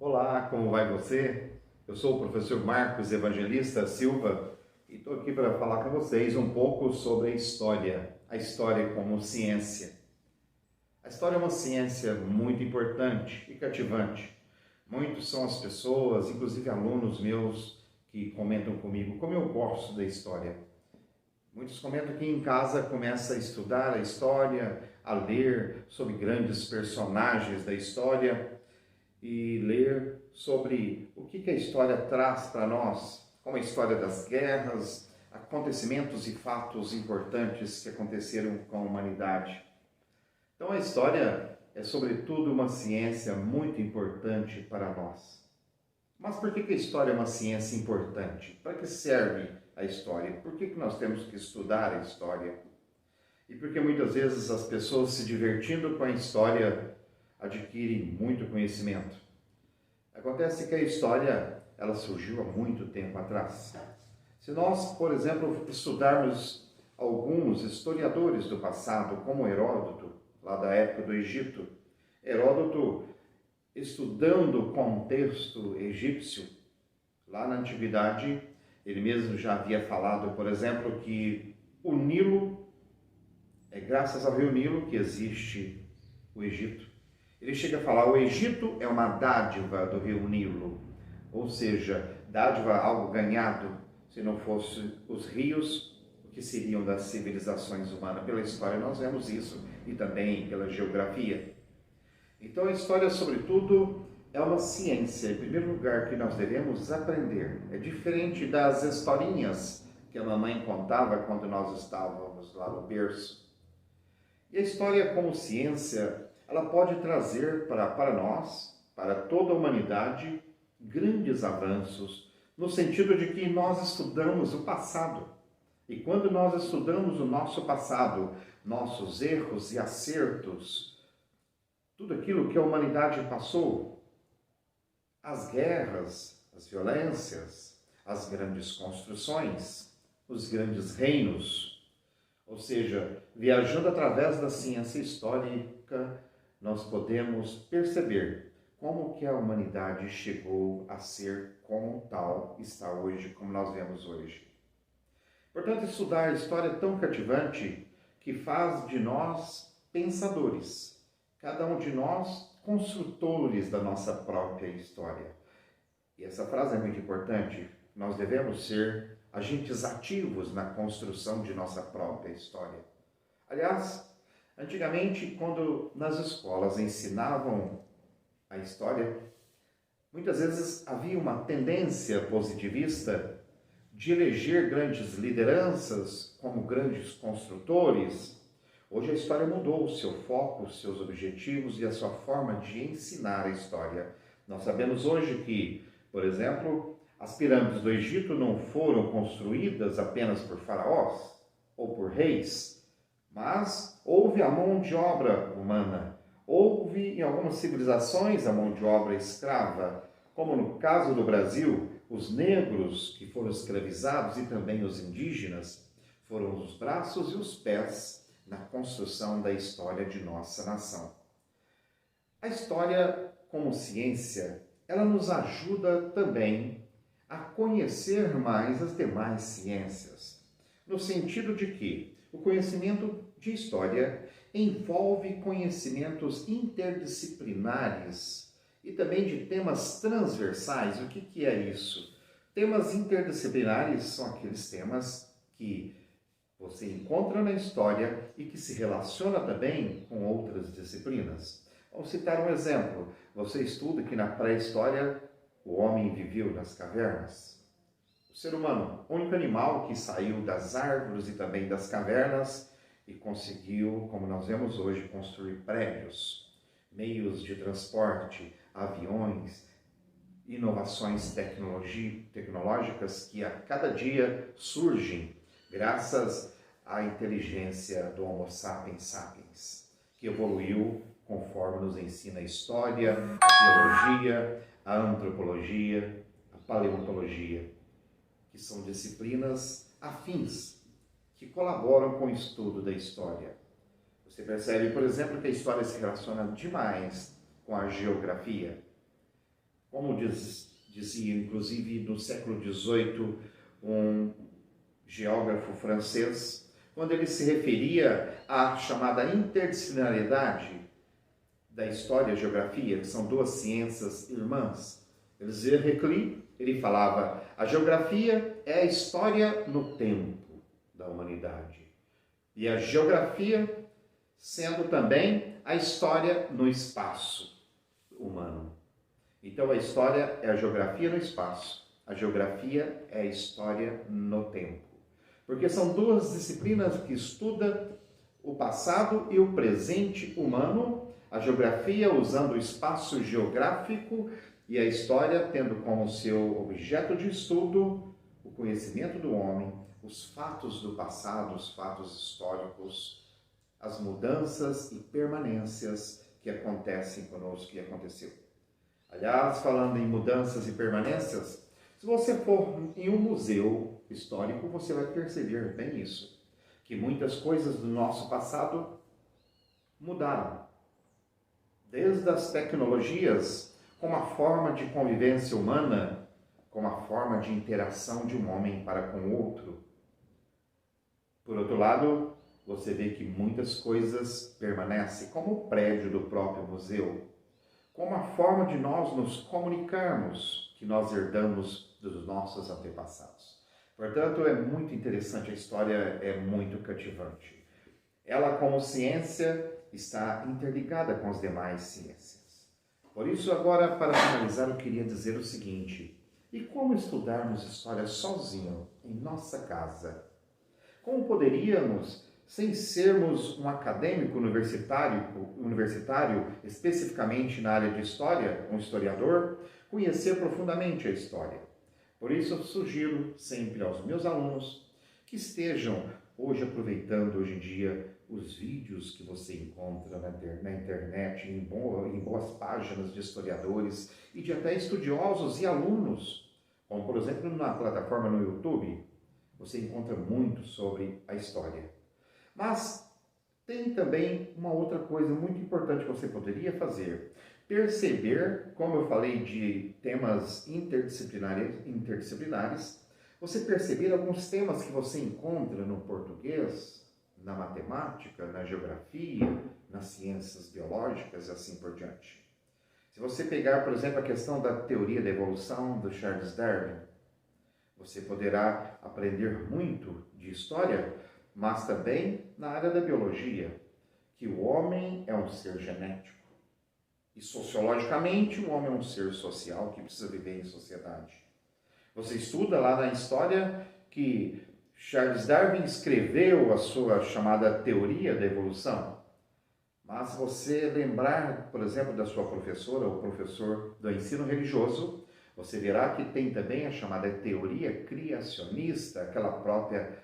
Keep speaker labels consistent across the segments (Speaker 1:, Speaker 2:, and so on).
Speaker 1: Olá, como vai você? Eu sou o professor Marcos Evangelista Silva e estou aqui para falar com vocês um pouco sobre a história como ciência. A história é uma ciência muito importante e cativante. Muitos são as pessoas, inclusive alunos meus, que comentam comigo como eu gosto da história. Muitos comentam que em casa começa a estudar a história, a ler sobre grandes personagens da história e ler sobre o que a história traz para nós, como a história das guerras, acontecimentos e fatos importantes que aconteceram com a humanidade. Então a história é sobretudo uma ciência muito importante para nós. Mas por que a história é uma ciência importante? Para que serve a história? Por que nós temos que estudar a história? E porque muitas vezes as pessoas, se divertindo com a história, adquirem muito conhecimento. Acontece que a história, ela surgiu há muito tempo atrás. Se nós, por exemplo, estudarmos alguns historiadores do passado, como Heródoto, lá da época do Egito, Heródoto, estudando o contexto egípcio, lá na antiguidade, ele mesmo já havia falado, por exemplo, que o Nilo, é graças ao rio Nilo que existe o Egito. Ele chega a falar, o Egito é uma dádiva do rio Nilo, ou seja, dádiva, algo ganhado, se não fosse os rios, o que seriam das civilizações humanas? Pela história nós vemos isso, e também pela geografia. Então a história, sobretudo, é uma ciência, em primeiro lugar, que nós devemos aprender. É diferente das historinhas que a mamãe contava quando nós estávamos lá no berço. E a história como ciência, ela pode trazer para nós, para toda a humanidade, grandes avanços, no sentido de que nós estudamos o passado. E quando nós estudamos o nosso passado, nossos erros e acertos, tudo aquilo que a humanidade passou, as guerras, as violências, as grandes construções, os grandes reinos, ou seja, viajando através da ciência histórica, nós podemos perceber como que a humanidade chegou a ser como tal está hoje, como nós vemos hoje. Portanto, estudar a história é tão cativante que faz de nós pensadores, cada um de nós construtores da nossa própria história. E essa frase é muito importante, nós devemos ser agentes ativos na construção de nossa própria história. Aliás, antigamente, quando nas escolas ensinavam a história, muitas vezes havia uma tendência positivista de eleger grandes lideranças como grandes construtores. Hoje a história mudou o seu foco, os seus objetivos e a sua forma de ensinar a história. Nós sabemos hoje que, por exemplo, as pirâmides do Egito não foram construídas apenas por faraós ou por reis, mas houve a mão de obra humana. Houve em algumas civilizações a mão de obra escrava, como no caso do Brasil, os negros que foram escravizados e também os indígenas foram os braços e os pés na construção da história de nossa nação. A história como ciência, ela nos ajuda também a conhecer mais as demais ciências, no sentido de que o conhecimento de história envolve conhecimentos interdisciplinares e também de temas transversais. O que é isso? Temas interdisciplinares são aqueles temas que você encontra na história e que se relaciona também com outras disciplinas. Vamos citar um exemplo. Você estuda que na pré-história o homem viveu nas cavernas. O ser humano, o único animal que saiu das árvores e também das cavernas e conseguiu, como nós vemos hoje, construir prédios, meios de transporte, aviões, inovações tecnológicas que a cada dia surgem graças à inteligência do Homo sapiens sapiens, que evoluiu conforme nos ensina a história, a biologia, a antropologia, a paleontologia, que são disciplinas afins, que colaboram com o estudo da história. Você percebe, por exemplo, que a história se relaciona demais com a geografia. como dizia inclusive no século XVIII um geógrafo francês, quando ele se referia à chamada interdisciplinaridade da história e a geografia, que são duas ciências irmãs. Ele falava, a geografia é a história no tempo da humanidade. E a geografia sendo também a história no espaço humano. Então a história é a geografia no espaço, a geografia é a história no tempo. Porque são duas disciplinas que estudam o passado e o presente humano, a geografia usando o espaço geográfico e a história tendo como seu objeto de estudo o conhecimento do homem, os fatos do passado, os fatos históricos, as mudanças e permanências que acontecem conosco e aconteceu. Aliás, falando em mudanças e permanências, se você for em um museu histórico, você vai perceber bem isso, que muitas coisas do nosso passado mudaram. Desde as tecnologias, como a forma de convivência humana, como a forma de interação de um homem para com o outro. Por outro lado, você vê que muitas coisas permanecem, como o prédio do próprio museu, como a forma de nós nos comunicarmos, que nós herdamos dos nossos antepassados. Portanto, é muito interessante, a história é muito cativante. Ela, como ciência, está interligada com as demais ciências. Por isso, agora, para finalizar, eu queria dizer o seguinte: e como estudarmos história sozinho, em nossa casa? Como poderíamos, sem sermos um acadêmico universitário, especificamente na área de história, um historiador, conhecer profundamente a história? Por isso, eu sugiro sempre aos meus alunos que estejam aproveitando hoje em dia os vídeos que você encontra na internet, em boas páginas de historiadores e de até estudiosos e alunos, como por exemplo na plataforma no YouTube, você encontra muito sobre a história. Mas tem também uma outra coisa muito importante que você poderia fazer. Perceber, como eu falei de temas interdisciplinares, você perceber alguns temas que você encontra no português, na matemática, na geografia, nas ciências biológicas e assim por diante. Se você pegar, por exemplo, a questão da teoria da evolução do Charles Darwin, você poderá aprender muito de história, mas também na área da biologia, que o homem é um ser genético. E sociologicamente, o homem é um ser social que precisa viver em sociedade. Você estuda lá na história que Charles Darwin escreveu a sua chamada teoria da evolução. Mas se você lembrar, por exemplo, da sua professora ou professor do ensino religioso, você verá que tem também a chamada teoria criacionista, aquela própria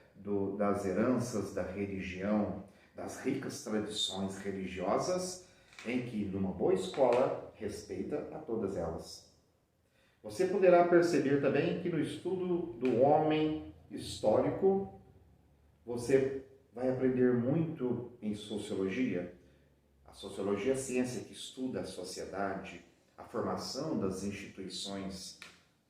Speaker 1: das heranças da religião, das ricas tradições religiosas, em que, numa boa escola, respeita a todas elas. Você poderá perceber também que no estudo do homem histórico, você vai aprender muito em sociologia. A sociologia é a ciência que estuda a sociedade, a formação das instituições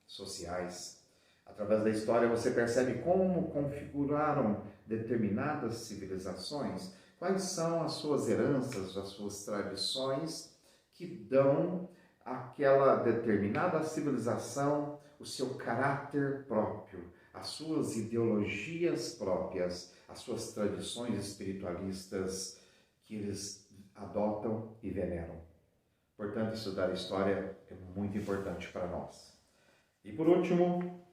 Speaker 1: sociais. Através da história você percebe como configuraram determinadas civilizações, quais são as suas heranças, as suas tradições que dão àquela determinada civilização o seu caráter próprio, as suas ideologias próprias, as suas tradições espiritualistas que eles adotam e veneram. Portanto, estudar história é muito importante para nós. E por último,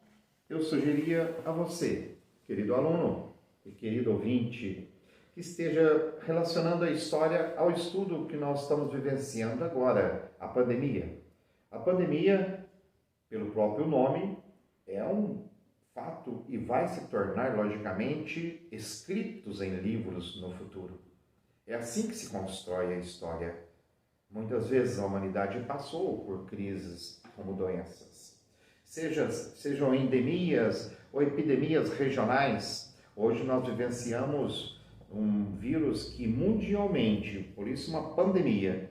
Speaker 1: eu sugeria a você, querido aluno e querido ouvinte, que esteja relacionando a história ao estudo que nós estamos vivenciando agora, a pandemia. A pandemia, pelo próprio nome, é um fato e vai se tornar, logicamente, escritos em livros no futuro. É assim que se constrói a história. Muitas vezes a humanidade passou por crises como doenças. Sejam endemias ou epidemias regionais, hoje nós vivenciamos um vírus que mundialmente, por isso uma pandemia,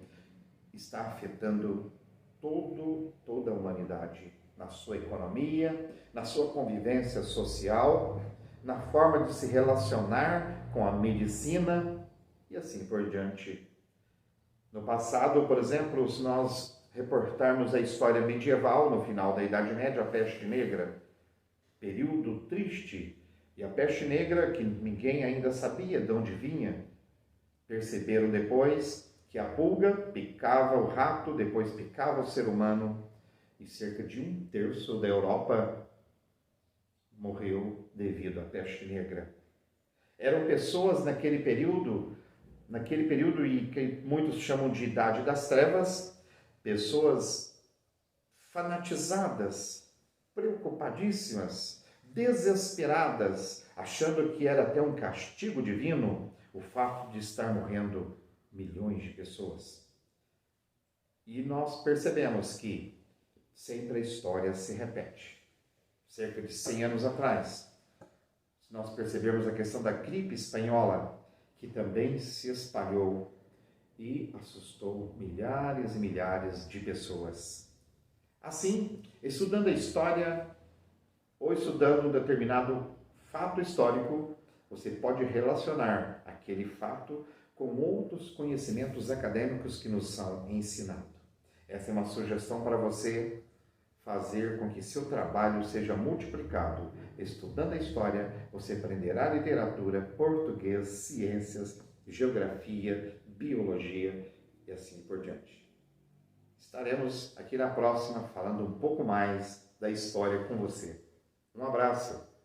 Speaker 1: está afetando toda a humanidade, na sua economia, na sua convivência social, na forma de se relacionar com a medicina e assim por diante. No passado, por exemplo, se nós reportarmos a história medieval, no final da Idade Média, a peste negra, período triste, e a peste negra, que ninguém ainda sabia de onde vinha, perceberam depois que a pulga picava o rato, depois picava o ser humano, e cerca de 1/3 da Europa morreu devido à peste negra. Eram pessoas naquele período e que muitos chamam de Idade das Trevas, pessoas fanatizadas, preocupadíssimas, desesperadas, achando que era até um castigo divino o fato de estar morrendo milhões de pessoas. E nós percebemos que sempre a história se repete. Cerca de 100 anos atrás, se nós percebermos a questão da gripe espanhola, que também se espalhou e assustou milhares e milhares de pessoas. Assim, estudando a história ou estudando um determinado fato histórico, você pode relacionar aquele fato com outros conhecimentos acadêmicos que nos são ensinados. Essa é uma sugestão para você fazer com que seu trabalho seja multiplicado. Estudando a história, você aprenderá literatura, português, ciências, geografia, biologia e assim por diante. Estaremos aqui na próxima falando um pouco mais da história com você. Um abraço!